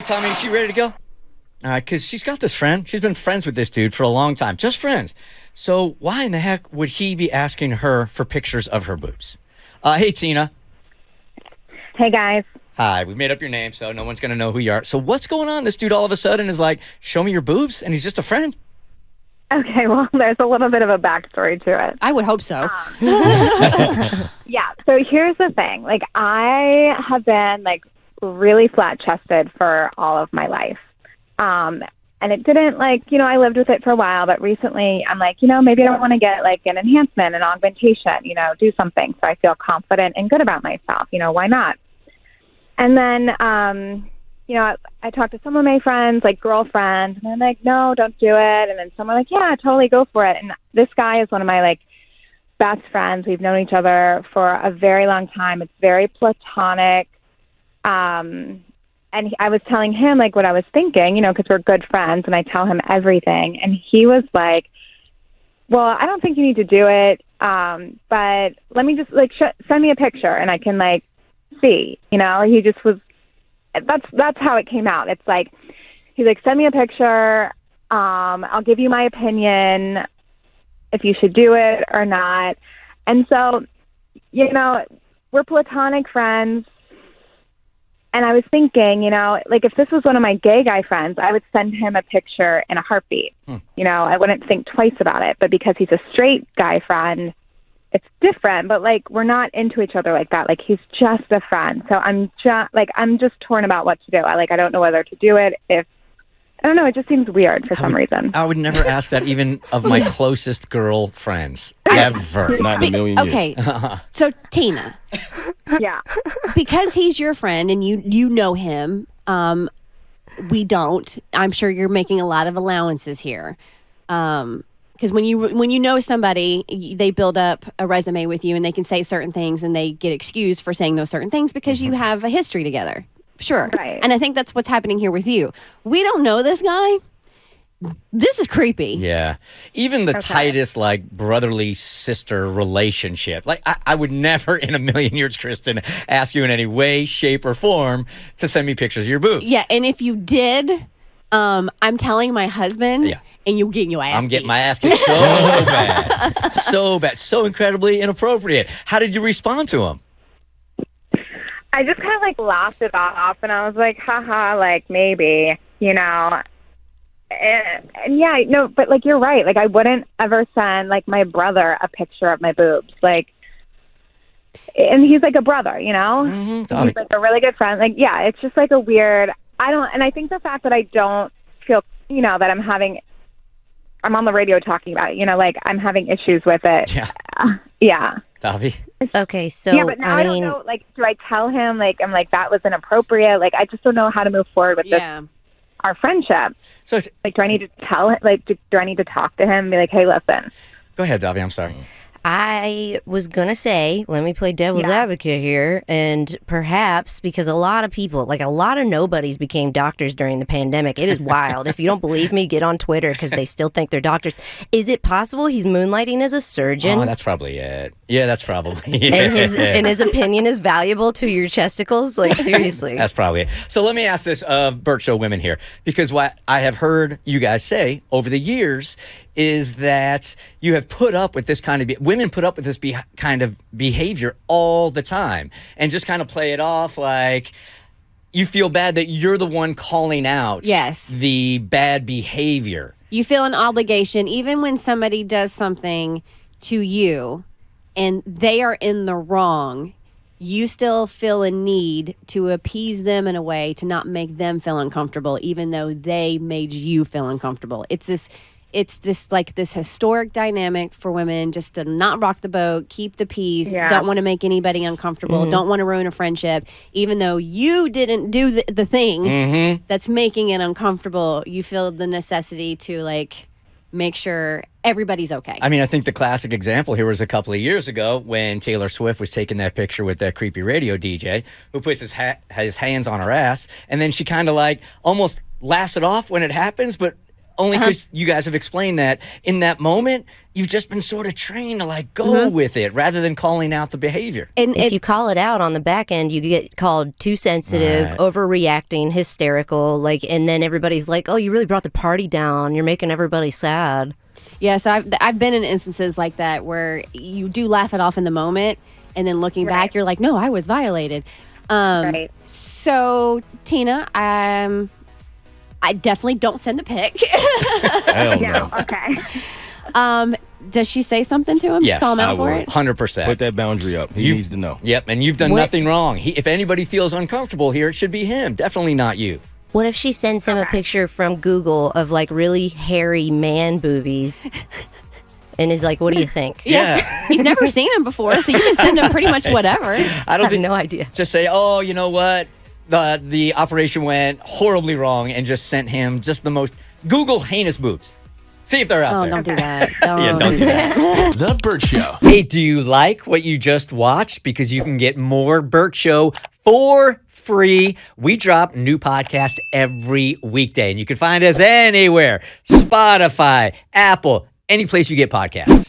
Tommy, is she ready to go? All right, because she's got this friend. She's been friends with this dude for a long time. Just friends. So why in the heck would he be asking her for pictures of her boobs? Hey, Tina. Hey, guys. Hi, we've made up your name, so no one's going to know who you are. So what's going on? This dude all of a sudden is like, show me your boobs, and he's just a friend? Okay, well, there's a little bit of a backstory to it. I would hope so. Yeah, so here's the thing. Like, I have been, like, really flat-chested for all of my life. And it didn't, like, you know, I lived with it for a while, but recently I'm like, you know, maybe I don't want to get, like, an enhancement, an augmentation, you know, do something so I feel confident and good about myself. You know, why not? And then, you know, I talked to some of my friends, like girlfriends, and they're like, no, don't do it. And then some are like, yeah, totally go for it. And this guy is one of my, like, best friends. We've known each other for a very long time. It's very platonic. And I was telling him, like, what I was thinking, you know, because we're good friends, and I tell him everything. And he was like, well, I don't think you need to do it, but let me just, like, send me a picture, and I can, like, see, you know. He just was, that's how it came out. It's like, he's like, send me a picture, I'll give you my opinion if you should do it or not. And so, you know, we're platonic friends, and I was thinking, you know, like, if this was one of my gay guy friends, I would send him a picture in a heartbeat. You know, I wouldn't think twice about it. But because he's a straight guy friend, it's different, but, like, we're not into each other like that. Like, he's just a friend. So I'm just torn about what to do. I don't know whether to do it. I don't know. It just seems weird for some reason. I would never ask that even of my closest girl friends. Ever. Not in a million years. Okay. So, Tina. Yeah. Because he's your friend and you know him, we don't. I'm sure you're making a lot of allowances here. Because when you know somebody, they build up a resume with you, and they can say certain things, and they get excused for saying those certain things because you have a history together. Sure. Right. And I think that's what's happening here with you. We don't know this guy. This is creepy. Yeah. Even the tightest, like, brotherly sister relationship. Like, I would never in a million years, Kristen, ask you in any way, shape, or form to send me pictures of your boobs. Yeah, and if you did, I'm telling my husband, and you'll get your ass I'm beat. getting my ass kicked so bad. So bad. So incredibly inappropriate. How did you respond to him? I just kind of, like, laughed it off, and I was like, haha, like, maybe, you know. And yeah, no, but, like, you're right. Like, I wouldn't ever send, like, my brother a picture of my boobs. Like, and he's, like, a brother, you know? Mm-hmm. He's, like, a really good friend. Like, yeah, it's just, like, a weird, and I think the fact that I don't feel, you know, that I'm on the radio talking about it, you know, like, I'm having issues with it. Yeah. Yeah. Davi? Okay, so, yeah, but now I don't know, like, do I tell him, like, I'm like, that was inappropriate? Like, I just don't know how to move forward with this, our friendship. So it's, like, do I need to tell him, like, do I need to talk to him and be like, hey, listen. Go ahead, Davi, I'm sorry. I was going to say, let me play devil's advocate here, and perhaps because a lot of people, like a lot of nobodies became doctors during the pandemic. It is wild. If you don't believe me, get on Twitter because they still think they're doctors. Is it possible he's moonlighting as a surgeon? Oh, that's probably it. Yeah, that's probably it. And his opinion is valuable to your chesticles? Like, seriously. That's probably it. So let me ask this of Bert Show women here, because what I have heard you guys say over the years is that you have put up with this kind of women put up with this kind of behavior all the time and just kind of play it off like you feel bad that you're the one calling out the bad behavior. You feel an obligation even when somebody does something to you and they are in the wrong. You still feel a need to appease them in a way to not make them feel uncomfortable, even though they made you feel uncomfortable. It's just like this historic dynamic for women just to not rock the boat, keep the peace, don't want to make anybody uncomfortable, don't want to ruin a friendship. Even though you didn't do the thing that's making it uncomfortable, you feel the necessity to, like, make sure everybody's okay. I mean, I think the classic example here was a couple of years ago when Taylor Swift was taking that picture with that creepy radio DJ who puts his hands on her ass, and then she kind of, like, almost laughs it off when it happens, but only because you guys have explained that in that moment, you've just been sort of trained to like go with it rather than calling out the behavior. And If you call it out on the back end, you get called too sensitive, Right. overreacting, hysterical, like, and then everybody's like, "Oh, you really brought the party down. You're making everybody sad." yeah, so I've been in instances like that where you do laugh it off in the moment, and then looking back, you're like, no, I was violated. Right. So Tina, I definitely don't send a pic. Hell Yeah. no. Okay. Does she say something to him? Yes, to call him I out for would. it? 100%. Put that boundary up. He needs to know. Yep, and you've done What- nothing wrong. If anybody feels uncomfortable here, it should be him. Definitely not you. What if she sends him a picture from Google of like really hairy man boobies and is like, "What do you think?" Yeah. He's never seen him before, so you can send him pretty much whatever. I I don't have think no idea. just say, "Oh, you know what? The operation went horribly wrong," and just sent him just the most Google heinous boobs. See if they're out Oh, there. don't do that. Don't. Yeah, don't do that. The Bert Show. Hey, do you like what you just watched? Because you can get more Bert Show for free. We drop new podcast every weekday, and you can find us anywhere: Spotify, Apple, any place you get podcasts.